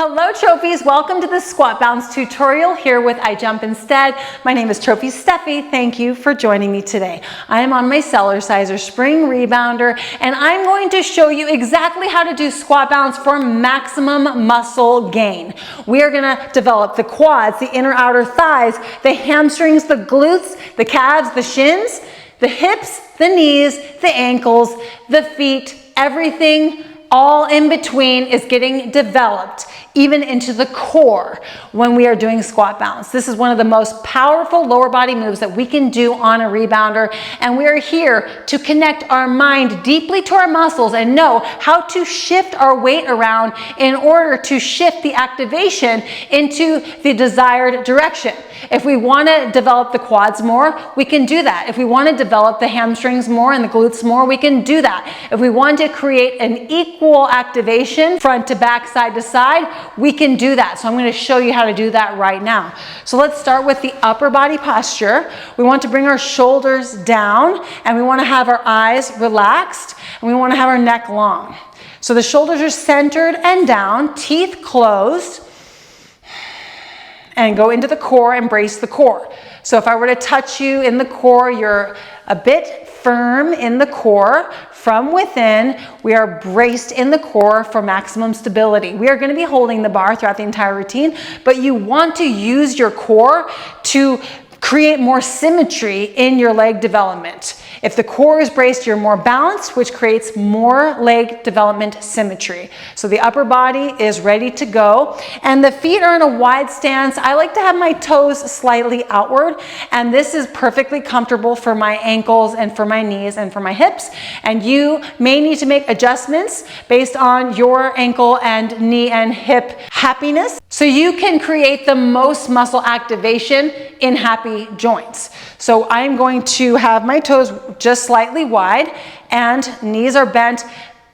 Hello trophies, welcome to the squat bounce tutorial here with I Jump Instead. My name is Trophy Steffi. Thank you for joining me today. I am on my Cellerciser spring rebounder and I'm going to show you exactly how to do squat bounce for maximum muscle gain. We are going to develop the quads, the inner outer thighs, the hamstrings, the glutes, the calves, the shins, the hips, the knees, the ankles, the feet, everything all in between is getting developed, even into the core when we are doing squat bounce. This is one of the most powerful lower body moves that we can do on a rebounder, and we are here to connect our mind deeply to our muscles and know how to shift our weight around in order to shift the activation into the desired direction. If we want to develop the quads more, we can do that. If we want to develop the hamstrings more and the glutes more, we can do that. If we want to create an equal activation front to back, side to side, we can do that. So I'm going to show you how to do that right now. So let's start with the upper body posture. We want to bring our shoulders down and we want to have our eyes relaxed and we want to have our neck long. So the shoulders are centered and down, teeth closed, and go into the core, embrace the core. So if I were to touch you in the core, you're a bit firm in the core. From within, we are braced in the core for maximum stability. We are going to be holding the bar throughout the entire routine, but you want to use your core to create more symmetry in your leg development. If the core is braced, you're more balanced, which creates more leg development symmetry. So the upper body is ready to go, and the feet are in a wide stance. I like to have my toes slightly outward, and this is perfectly comfortable for my ankles and for my knees and for my hips. And you may need to make adjustments based on your ankle and knee and hip happiness, so you can create the most muscle activation in happy joints. So I'm going to have my toes just slightly wide and knees are bent.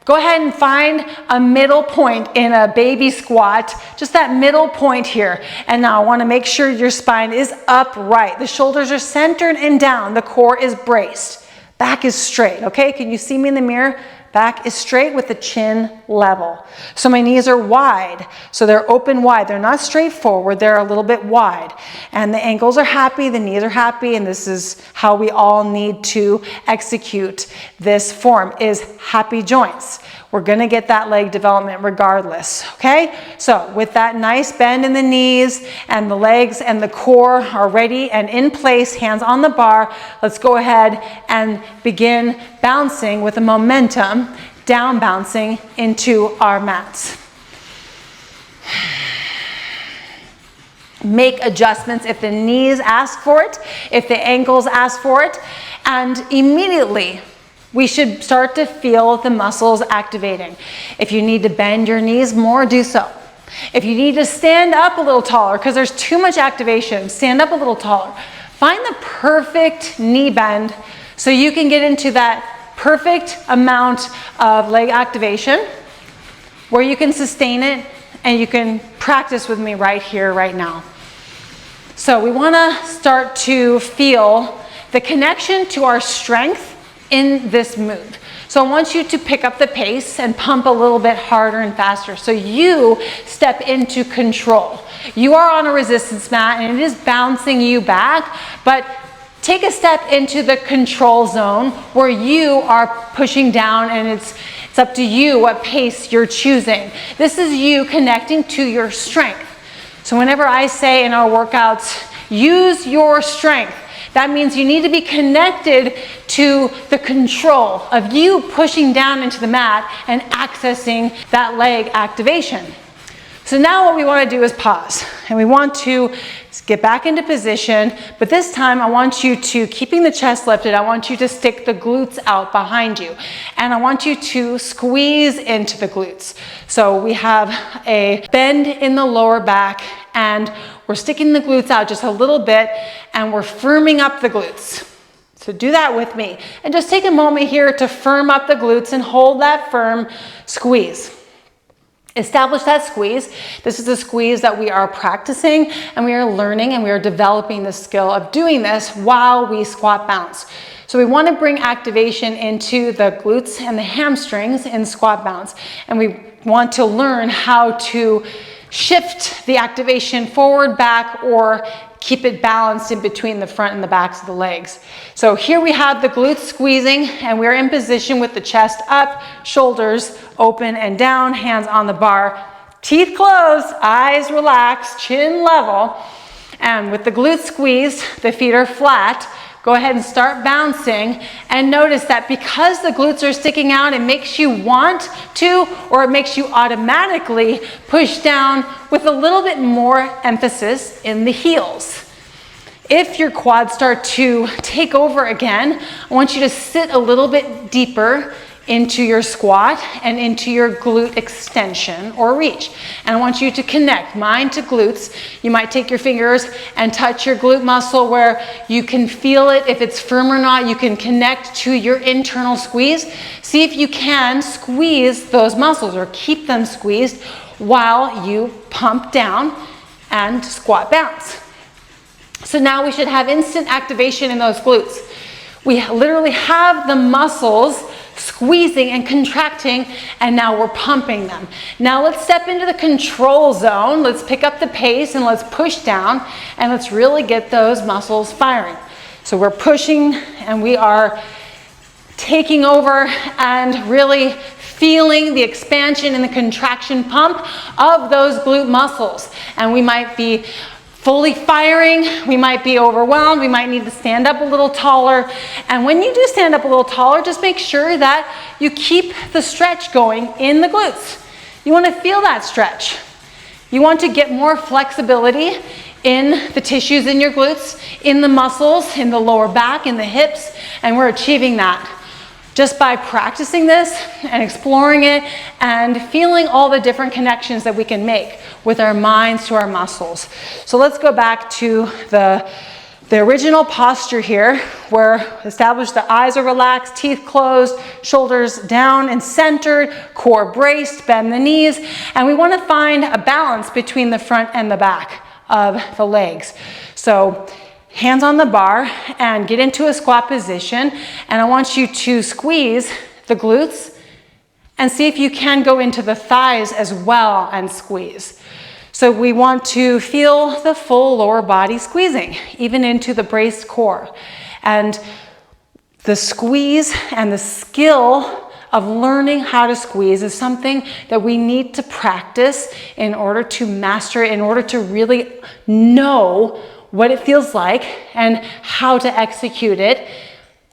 Go ahead and find a middle point in a baby squat, just that middle point here. And now I want to make sure your spine is upright. The shoulders are centered and down. The core is braced. Back is straight, okay? Can you see me in the mirror? Back is straight with the chin level. So my knees are wide. So they're open wide. They're not straight forward. They're a little bit wide. And the ankles are happy. The knees are happy. And this is how we all need to execute this form, is happy joints. We're going to get that leg development regardless, okay? So with that nice bend in the knees and the legs and the core are ready and in place, hands on the bar, let's go ahead and begin bouncing with the momentum, down bouncing into our mats. Make adjustments if the knees ask for it, if the ankles ask for it, and immediately we should start to feel the muscles activating. If you need to bend your knees more, do so. If you need to stand up a little taller because there's too much activation, stand up a little taller. Find the perfect knee bend so you can get into that perfect amount of leg activation where you can sustain it and you can practice with me right here, right now. So we want to start to feel the connection to our strength in this move. So I want you to pick up the pace and pump a little bit harder and faster so you step into control. You are on a resistance mat and it is bouncing you back, but take a step into the control zone where you are pushing down, and it's up to you what pace you're choosing. This is you connecting to your strength. So whenever I say in our workouts, use your strength, that means you need to be connected to the control of you pushing down into the mat and accessing that leg activation. So now what we want to do is pause, and we want to get back into position, but this time I want you to, keeping the chest lifted, I want you to stick the glutes out behind you, and I want you to squeeze into the glutes. So we have a bend in the lower back, and we're sticking the glutes out just a little bit, and we're firming up the glutes. So do that with me, and just take a moment here to firm up the glutes and hold that firm squeeze. Establish that squeeze. This is a squeeze that we are practicing and we are learning and we are developing the skill of doing this while we squat bounce. So we want to bring activation into the glutes and the hamstrings in squat bounce. And we want to learn how to shift the activation forward, back, or keep it balanced in between the front and the backs of the legs. So here we have the glutes squeezing, and we're in position with the chest up, shoulders open and down, hands on the bar, teeth closed, eyes relaxed, chin level. And with the glutes squeezed, the feet are flat. Go ahead and start bouncing, and notice that because the glutes are sticking out, it makes you want to, or it makes you automatically push down with a little bit more emphasis in the heels. If your quads start to take over again, I want you to sit a little bit deeper into your squat and into your glute extension or reach. And I want you to connect mind to glutes. You might take your fingers and touch your glute muscle where you can feel it. If it's firm or not, you can connect to your internal squeeze. See if you can squeeze those muscles or keep them squeezed while you pump down and squat bounce. So now we should have instant activation in those glutes. We literally have the muscles squeezing and contracting, and now we're pumping them. Now let's step into the control zone. Let's pick up the pace and let's push down, and let's really get those muscles firing. So we're pushing and we are taking over and really feeling the expansion and the contraction pump of those glute muscles. And we might be fully firing, we might be overwhelmed, we might need to stand up a little taller. And when you do stand up a little taller, just make sure that you keep the stretch going in the glutes. You want to feel that stretch. You want to get more flexibility in the tissues in your glutes, in the muscles, in the lower back, in the hips, and we're achieving that just by practicing this and exploring it and feeling all the different connections that we can make with our minds to our muscles. So let's go back to the original posture here, where establish the eyes are relaxed, teeth closed, shoulders down and centered, core braced, bend the knees, and we want to find a balance between the front and the back of the legs. So hands on the bar and get into a squat position, and I want you to squeeze the glutes and see if you can go into the thighs as well and squeeze. So we want to feel the full lower body squeezing, even into the braced core. And the squeeze and the skill of learning how to squeeze is something that we need to practice in order to master it, in order to really know what it feels like and how to execute it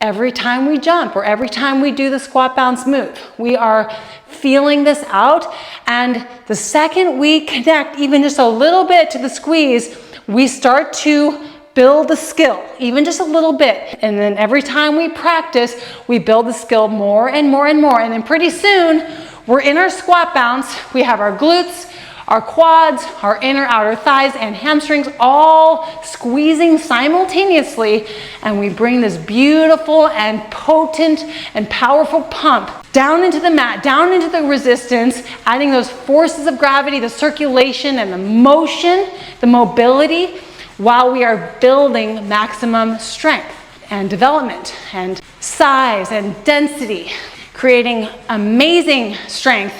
every time we jump or every time we do the squat bounce move. We are feeling this out, and the second we connect even just a little bit to the squeeze, we start to build the skill, even just a little bit. And then every time we practice, we build the skill more and more and more. And then pretty soon, we're in our squat bounce. We have our glutes, our quads, our inner outer thighs and hamstrings all squeezing simultaneously, and we bring this beautiful and potent and powerful pump down into the mat, down into the resistance, adding those forces of gravity, the circulation and the motion, the mobility, while we are building maximum strength and development and size and density, creating amazing strength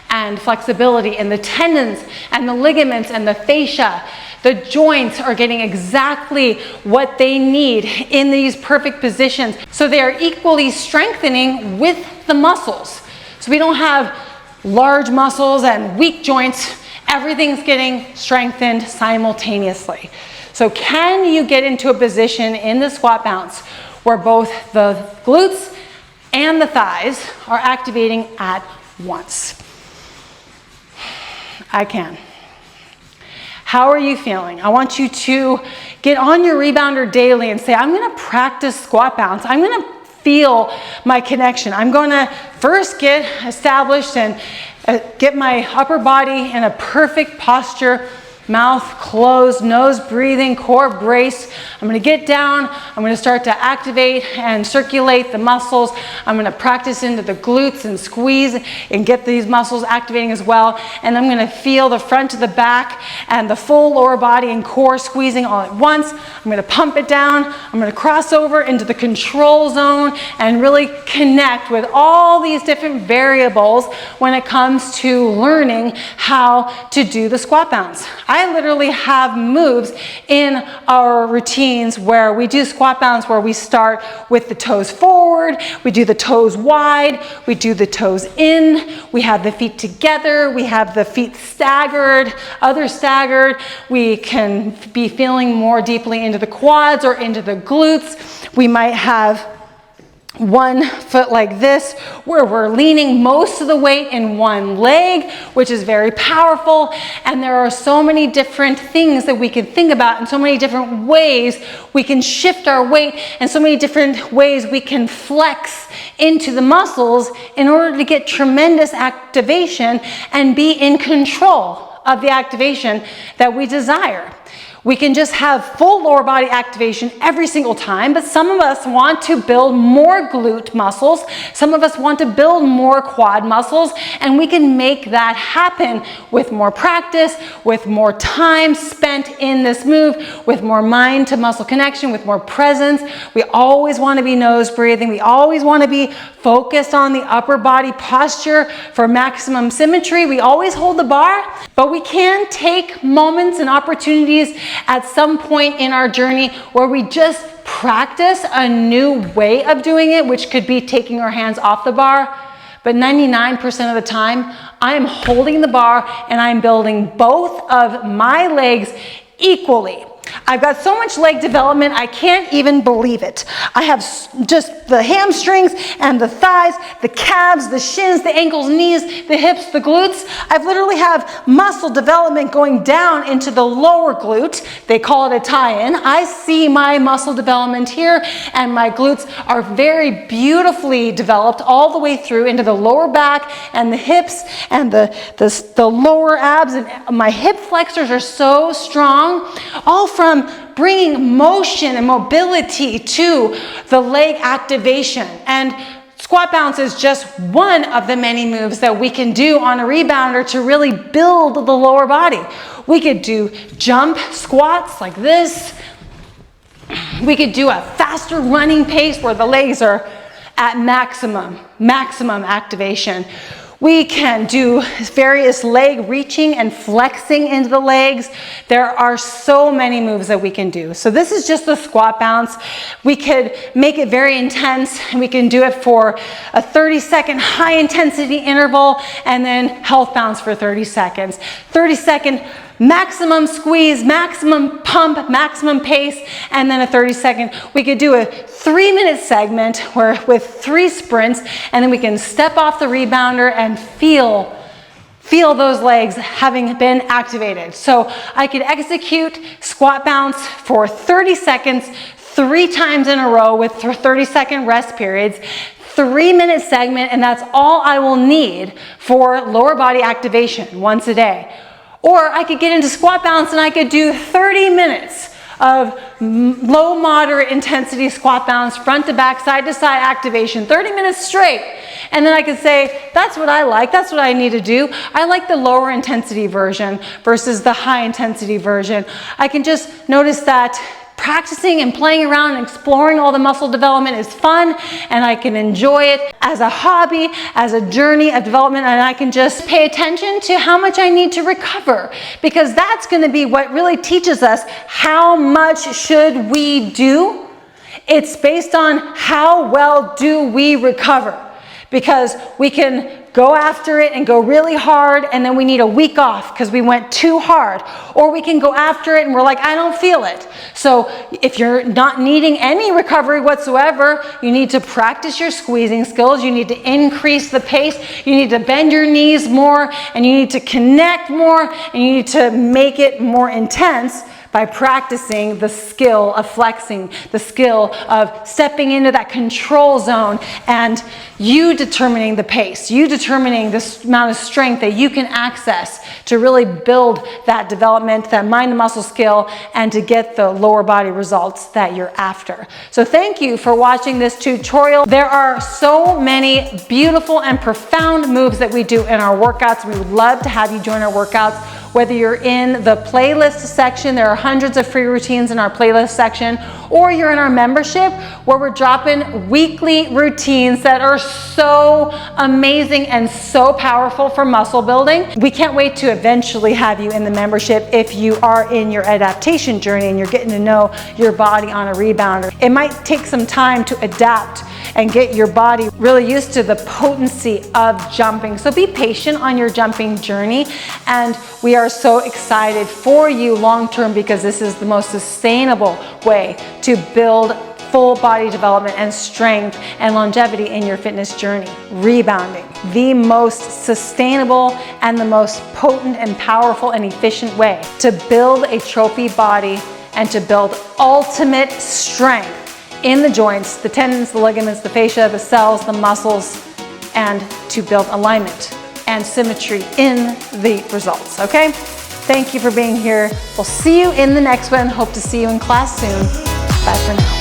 and flexibility in the tendons and the ligaments and the fascia. The joints are getting exactly what they need in these perfect positions. So they are equally strengthening with the muscles. So we don't have large muscles and weak joints. Everything's getting strengthened simultaneously. So can you get into a position in the squat bounce where both the glutes and the thighs are activating at once? I can. How are you feeling? I want you to get on your rebounder daily and say, I'm going to practice squat bounce. I'm going to feel my connection. I'm going to first get established and get my upper body in a perfect posture mouth closed, nose breathing, core braced. I'm gonna get down, I'm gonna start to activate and circulate the muscles. I'm gonna practice into the glutes and squeeze and get these muscles activating as well. And I'm gonna feel the front to the back and the full lower body and core squeezing all at once. I'm gonna pump it down. I'm gonna cross over into the control zone and really connect with all these different variables when it comes to learning how to do the squat bounce. I literally have moves in our routines where we do squat bounce where we start with the toes forward, we do the toes wide, we do the toes in, we have the feet together, we have the feet staggered, other staggered. We can be feeling more deeply into the quads or into the glutes. We might have one foot like this, where we're leaning most of the weight in one leg, which is very powerful. And there are so many different things that we can think about and so many different ways we can shift our weight and so many different ways we can flex into the muscles in order to get tremendous activation and be in control of the activation that we desire. We can just have full lower body activation every single time, but some of us want to build more glute muscles. Some of us want to build more quad muscles, and we can make that happen with more practice, with more time spent in this move, with more mind to muscle connection, with more presence. We always want to be nose breathing. We always want to be focused on the upper body posture for maximum symmetry. We always hold the bar, but we can take moments and opportunities at some point in our journey where we just practice a new way of doing it, which could be taking our hands off the bar. But 99% of the time, I'm holding the bar and I'm building both of my legs equally. I've got so much leg development, I can't even believe it. I have just the hamstrings and the thighs, the calves, the shins, the ankles, knees, the hips, the glutes. I literally have muscle development going down into the lower glute. They call it a tie-in. I see my muscle development here, and my glutes are very beautifully developed all the way through into the lower back and the hips and the lower abs, and my hip flexors are so strong, all from bringing motion and mobility to the leg activation. And squat bounce is just one of the many moves that we can do on a rebounder to really build the lower body. We could do jump squats like this. We could do a faster running pace where the legs are at maximum activation. We can do various leg reaching and flexing into the legs. There are so many moves that we can do. So this is just the squat bounce. We could make it very intense, and we can do it for a 30-second high intensity interval and then health bounce for 30 seconds. 30-second maximum squeeze, maximum pump, maximum pace, and then a 30-second. We could do a 3-minute segment where with 3 sprints, and then we can step off the rebounder and feel those legs having been activated. So I could execute squat bounce for 30 seconds, 3 times in a row with 30-second rest periods. 3-minute segment, and that's all I will need for lower body activation once a day. Or I could get into squat bounce and I could do 30 minutes of low moderate intensity squat bounce, front to back, side to side activation, 30 minutes straight. And then I could say, that's what I like, that's what I need to do. I like the lower intensity version versus the high intensity version. I can just notice that practicing and playing around and exploring all the muscle development is fun, and I can enjoy it as a hobby, as a journey of development, and I can just pay attention to how much I need to recover, because that's going to be what really teaches us how much should we do. It's based on how well do we recover, because we can go after it and go really hard, and then we need a week off because we went too hard. Or we can go after it and we're like, I don't feel it. So if you're not needing any recovery whatsoever, you need to practice your squeezing skills. You need to increase the pace. You need to bend your knees more, and you need to connect more, and you need to make it more intense by practicing the skill of flexing, the skill of stepping into that control zone, and you determining the pace, you determining the amount of strength that you can access to really build that development, that mind to muscle skill, and to get the lower body results that you're after. So thank you for watching this tutorial. There are so many beautiful and profound moves that we do in our workouts. We would love to have you join our workouts. Whether you're in the playlist section, there are hundreds of free routines in our playlist section, or you're in our membership where we're dropping weekly routines that are so amazing and so powerful for muscle building. We can't wait to eventually have you in the membership if you are in your adaptation journey and you're getting to know your body on a rebounder. It might take some time to adapt and get your body really used to the potency of jumping. So be patient on your jumping journey, and we are so excited for you long-term because this is the most sustainable way to build full body development and strength and longevity in your fitness journey. Rebounding, the most sustainable and the most potent and powerful and efficient way to build a trophy body and to build ultimate strength in the joints, the tendons, the ligaments, the fascia, the cells, the muscles, and to build alignment and symmetry in the results, okay? Thank you for being here. We'll see you in the next one. Hope to see you in class soon. Bye for now.